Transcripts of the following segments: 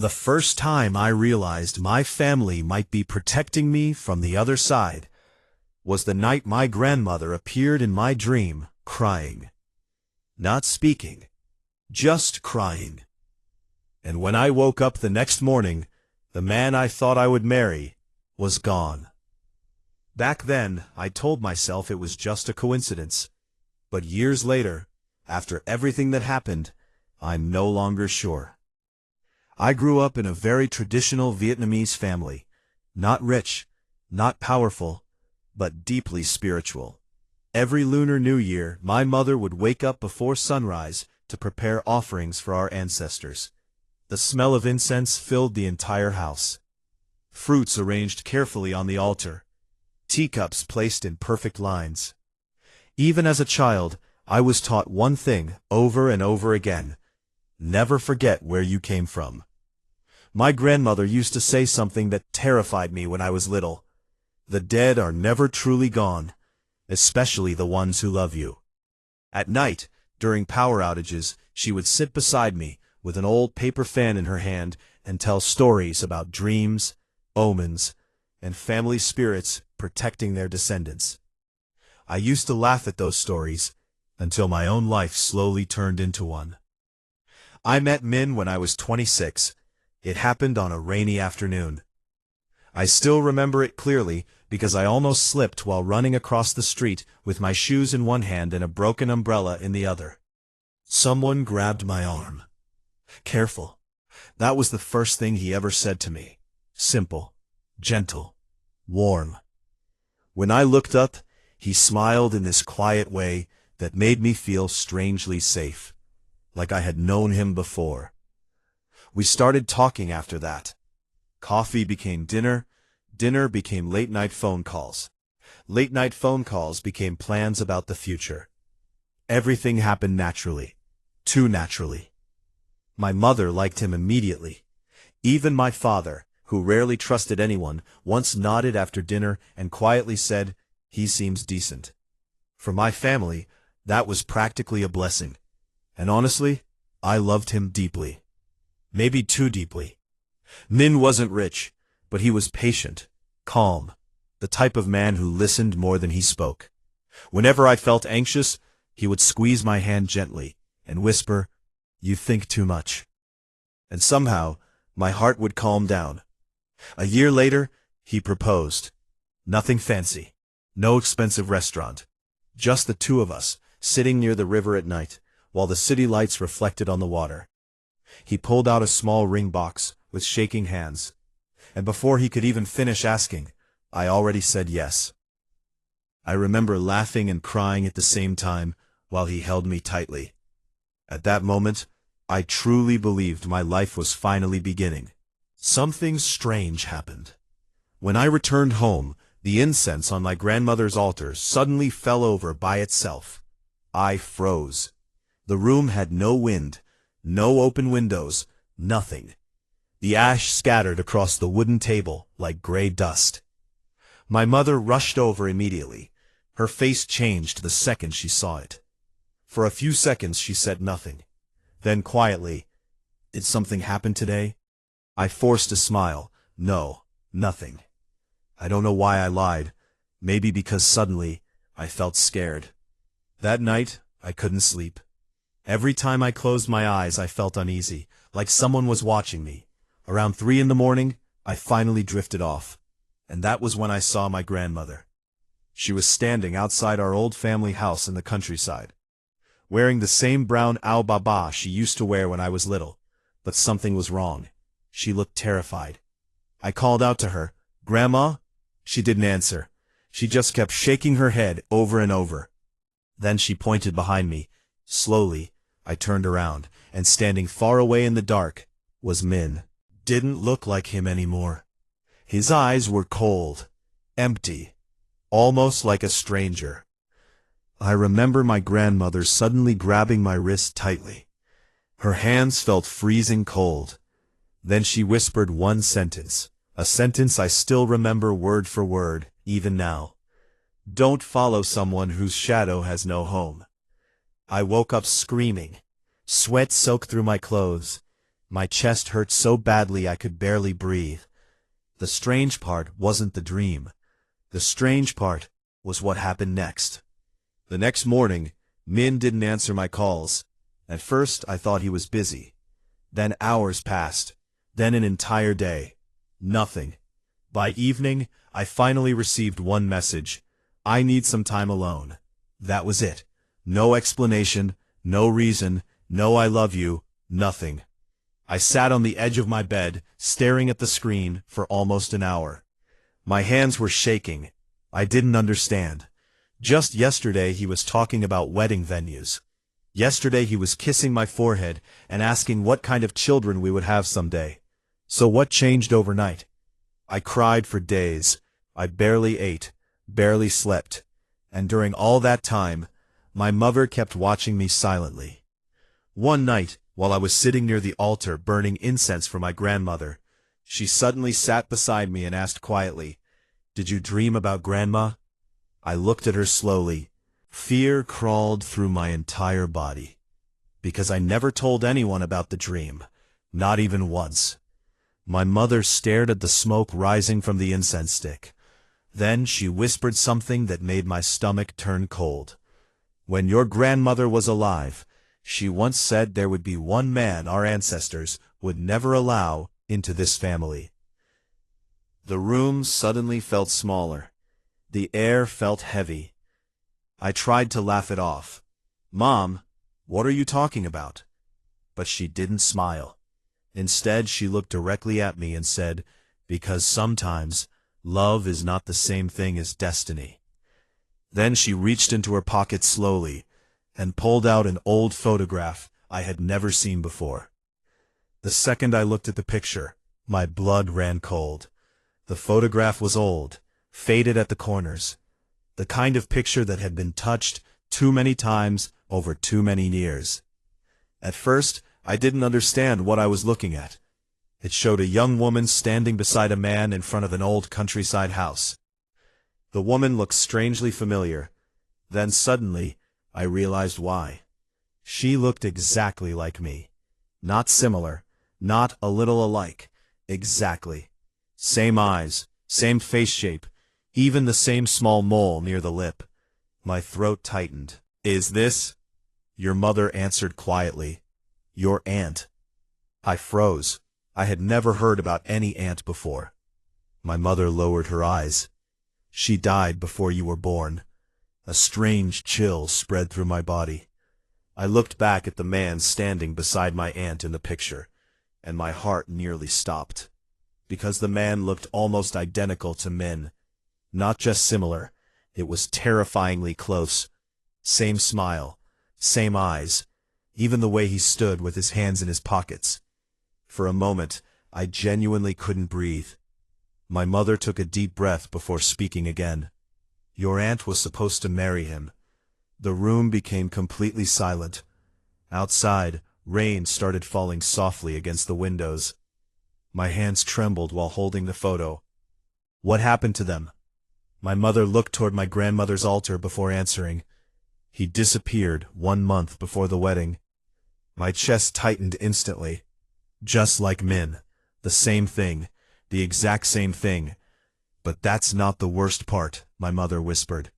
The first time I realized my family might be protecting me from the other side was the night my grandmother appeared in my dream, crying. Not speaking, just crying. And when I woke up the next morning, the man I thought I would marry was gone. Back then, I told myself it was just a coincidence. But years later, after everything that happened, I'm no longer sure. I grew up in a very traditional Vietnamese family, not rich, not powerful, but deeply spiritual. Every Lunar New Year, my mother would wake up before sunrise to prepare offerings for our ancestors. The smell of incense filled the entire house. Fruits arranged carefully on the altar, teacups placed in perfect lines. Even as a child, I was taught one thing over and over again: never forget where you came from. My grandmother used to say something that terrified me when I was little. The dead are never truly gone, especially the ones who love you. At night, during power outages, she would sit beside me with an old paper fan in her hand and tell stories about dreams, omens, and family spirits protecting their descendants. I used to laugh at those stories until my own life slowly turned into one. I met Min when I was 26. It happened on a rainy afternoon. I still remember it clearly because I almost slipped while running across the street with my shoes in one hand and a broken umbrella in the other. Someone grabbed my arm. Careful. That was the first thing he ever said to me. Simple, gentle, warm. When I looked up, he smiled in this quiet way that made me feel strangely safe, like I had known him before. We started talking after that. Coffee became dinner, dinner became late-night phone calls. Late-night phone calls became plans about the future. Everything happened naturally, too naturally. My mother liked him immediately. Even my father, who rarely trusted anyone, once nodded after dinner and quietly said, "He seems decent." For my family, that was practically a blessing. And honestly, I loved him deeply. Maybe too deeply. Min wasn't rich, but he was patient, calm, the type of man who listened more than he spoke. Whenever I felt anxious, he would squeeze my hand gently and whisper, "You think too much." And somehow, my heart would calm down. A year later, he proposed. Nothing fancy, no expensive restaurant. Just the two of us, sitting near the river at night, while the city lights reflected on the water. He pulled out a small ring box with shaking hands, and before he could even finish asking, I already said yes. I remember laughing and crying at the same time while he held me tightly. At that moment, I truly believed my life was finally beginning. Something strange happened. When I returned home, the incense on my grandmother's altar suddenly fell over by itself. I froze. The room had no wind, no open windows, nothing. The ash scattered across the wooden table like gray dust. My mother rushed over immediately. Her face changed the second she saw it. For a few seconds she said nothing. Then quietly, "Did something happen today?" I forced a smile. "No, nothing." I don't know why I lied. Maybe because suddenly I felt scared. That night, I couldn't sleep. Every time I closed my eyes, I felt uneasy, like someone was watching me. Around 3 in the morning, I finally drifted off. And that was when I saw my grandmother. She was standing outside our old family house in the countryside, wearing the same brown ao baba she used to wear when I was little. But something was wrong. She looked terrified. I called out to her, "Grandma?" She didn't answer. She just kept shaking her head over and over. Then she pointed behind me. Slowly, I turned around, and standing far away in the dark was Min. Didn't look like him anymore. His eyes were cold, empty, almost like a stranger. I remember my grandmother suddenly grabbing my wrist tightly. Her hands felt freezing cold. Then she whispered one sentence, a sentence I still remember word for word, even now. "Don't follow someone whose shadow has no home." I woke up screaming. Sweat soaked through my clothes. My chest hurt so badly I could barely breathe. The strange part wasn't the dream. The strange part was what happened next. The next morning, Min didn't answer my calls. At first, I thought he was busy. Then hours passed. Then an entire day. Nothing. By evening, I finally received one message. I need some time alone. That was it. No explanation, no reason, no I love you, nothing. I sat on the edge of my bed, staring at the screen for almost an hour. My hands were shaking. I didn't understand. Just yesterday he was talking about wedding venues. Yesterday he was kissing my forehead and asking what kind of children we would have someday. So what changed overnight? I cried for days. I barely ate, barely slept. And during all that time, my mother kept watching me silently. One night, while I was sitting near the altar burning incense for my grandmother, she suddenly sat beside me and asked quietly, "Did you dream about Grandma?" I looked at her slowly. Fear crawled through my entire body. Because I never told anyone about the dream, not even once. My mother stared at the smoke rising from the incense stick. Then she whispered something that made my stomach turn cold. "When your grandmother was alive, she once said there would be one man our ancestors would never allow into this family." The room suddenly felt smaller. The air felt heavy. I tried to laugh it off. "Mom, what are you talking about?" But she didn't smile. Instead, she looked directly at me and said, "Because sometimes love is not the same thing as destiny." Then she reached into her pocket slowly and pulled out an old photograph I had never seen before. The second I looked at the picture, my blood ran cold. The photograph was old, faded at the corners, the kind of picture that had been touched too many times over too many years. At first, I didn't understand what I was looking at. It showed a young woman standing beside a man in front of an old countryside house. The woman looked strangely familiar. Then suddenly, I realized why. She looked exactly like me. Not similar, not a little alike, exactly. Same eyes, same face shape, even the same small mole near the lip. My throat tightened. "Is this?" Your mother answered quietly. "Your aunt." I froze. I had never heard about any aunt before. My mother lowered her eyes. "She died before you were born." A strange chill spread through my body. I looked back at the man standing beside my aunt in the picture, and my heart nearly stopped. Because the man looked almost identical to Min. Not just similar, it was terrifyingly close. Same smile, same eyes, even the way he stood with his hands in his pockets. For a moment, I genuinely couldn't breathe. My mother took a deep breath before speaking again. "Your aunt was supposed to marry him." The room became completely silent. Outside, rain started falling softly against the windows. My hands trembled while holding the photo. "What happened to them?" My mother looked toward my grandmother's altar before answering. "He disappeared 1 month before the wedding." My chest tightened instantly. "Just like Min. The same thing. The exact same thing." "But that's not the worst part," my mother whispered.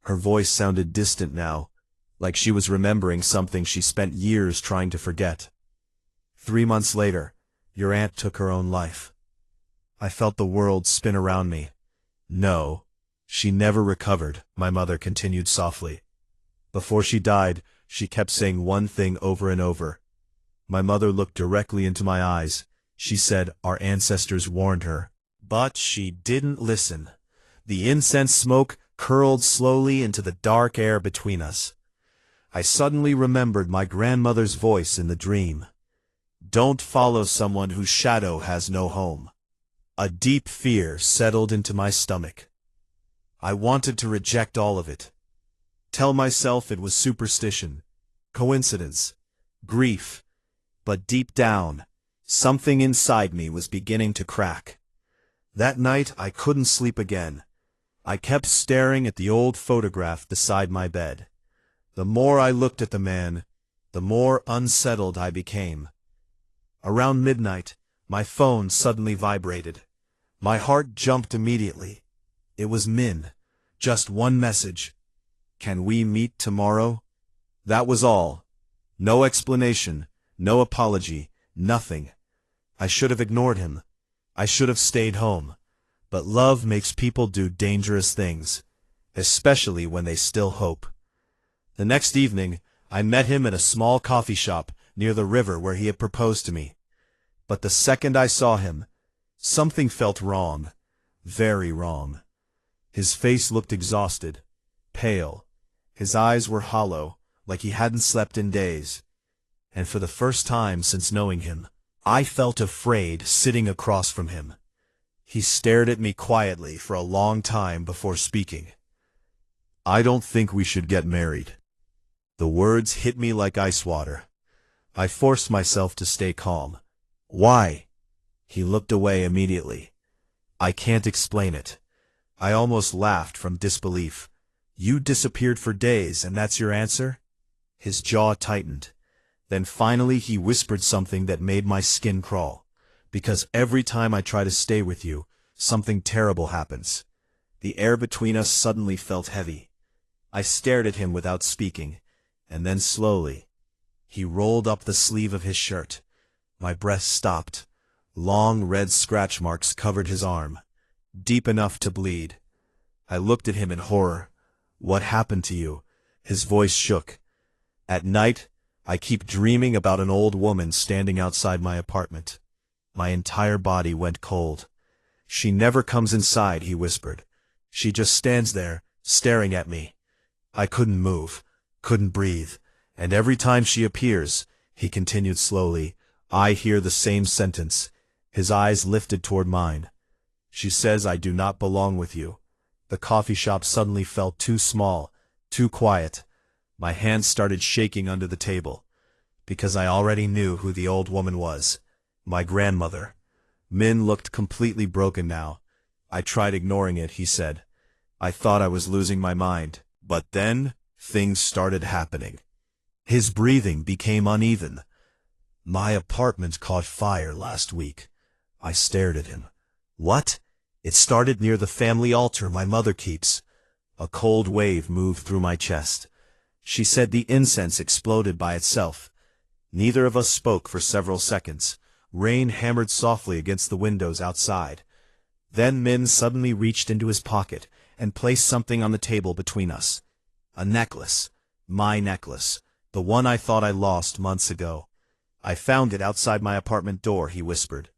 Her voice sounded distant now, like she was remembering something she spent years trying to forget. 3 months later, your aunt took her own life." I felt the world spin around me. "No, she never recovered," my mother continued softly. "Before she died, she kept saying one thing over and over." My mother looked directly into my eyes. She said our ancestors warned her. But she didn't listen. The incense smoke curled slowly into the dark air between us. I suddenly remembered my grandmother's voice in the dream. "Don't follow someone whose shadow has no home." A deep fear settled into my stomach. I wanted to reject all of it. Tell myself it was superstition, coincidence, grief. But deep down, something inside me was beginning to crack. That night I couldn't sleep again. I kept staring at the old photograph beside my bed. The more I looked at the man, the more unsettled I became. Around midnight, my phone suddenly vibrated. My heart jumped immediately. It was Min. Just one message. "Can we meet tomorrow?" That was all. No explanation, no apology, nothing. I should have ignored him. I should have stayed home. But love makes people do dangerous things, especially when they still hope. The next evening, I met him at a small coffee shop near the river where he had proposed to me. But the second I saw him, something felt wrong, very wrong. His face looked exhausted, pale. His eyes were hollow, like he hadn't slept in days. And for the first time since knowing him, I felt afraid sitting across from him. He stared at me quietly for a long time before speaking. "I don't think we should get married." The words hit me like ice water. I forced myself to stay calm. "Why?" He looked away immediately. "I can't explain it." I almost laughed from disbelief. "You disappeared for days, and that's your answer?" His jaw tightened. Then finally he whispered something that made my skin crawl. "Because every time I try to stay with you, something terrible happens." The air between us suddenly felt heavy. I stared at him without speaking, and then slowly, he rolled up the sleeve of his shirt. My breath stopped. Long red scratch marks covered his arm, deep enough to bleed. I looked at him in horror. "What happened to you?" His voice shook. "At night, I keep dreaming about an old woman standing outside my apartment." My entire body went cold. "She never comes inside," he whispered. "She just stands there, staring at me." I couldn't move, couldn't breathe, and every time she appears, he continued slowly, I hear the same sentence. His eyes lifted toward mine. "She says I do not belong with you." The coffee shop suddenly felt too small, too quiet. My hands started shaking under the table, because I already knew who the old woman was. My grandmother. Min looked completely broken now. "I tried ignoring it," he said. "I thought I was losing my mind. But then, things started happening." His breathing became uneven. "My apartment caught fire last week." I stared at him. "What?" "It started near the family altar my mother keeps." A cold wave moved through my chest. She said the incense exploded by itself. Neither of us spoke for several seconds. Rain hammered softly against the windows outside. Then Min suddenly reached into his pocket and placed something on the table between us. A necklace. My necklace. The one I thought I lost months ago. "I found it outside my apartment door," he whispered.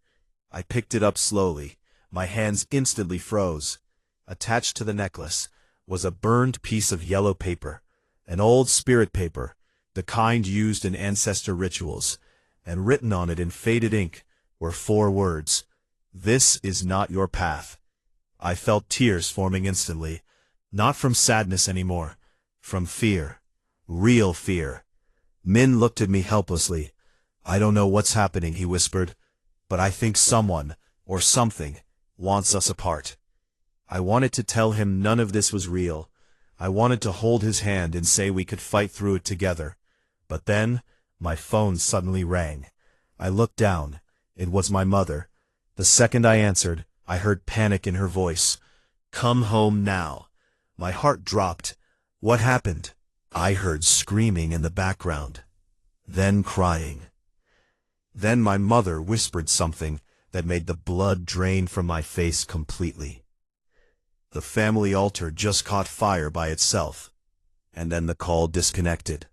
I picked it up slowly. My hands instantly froze. Attached to the necklace was a burned piece of yellow paper, an old spirit paper, the kind used in ancestor rituals, and written on it in faded ink were 4 words. "This is not your path." I felt tears forming instantly, not from sadness anymore, from fear, real fear. Min looked at me helplessly. "I don't know what's happening," he whispered, "but I think someone, or something, wants us apart." I wanted to tell him none of this was real. I wanted to hold his hand and say we could fight through it together. But then, my phone suddenly rang. I looked down. It was my mother. The second I answered, I heard panic in her voice. "Come home now." My heart dropped. What happened? I heard screaming in the background. Then crying. Then my mother whispered something that made the blood drain from my face completely. The family altar just caught fire by itself. And then the call disconnected.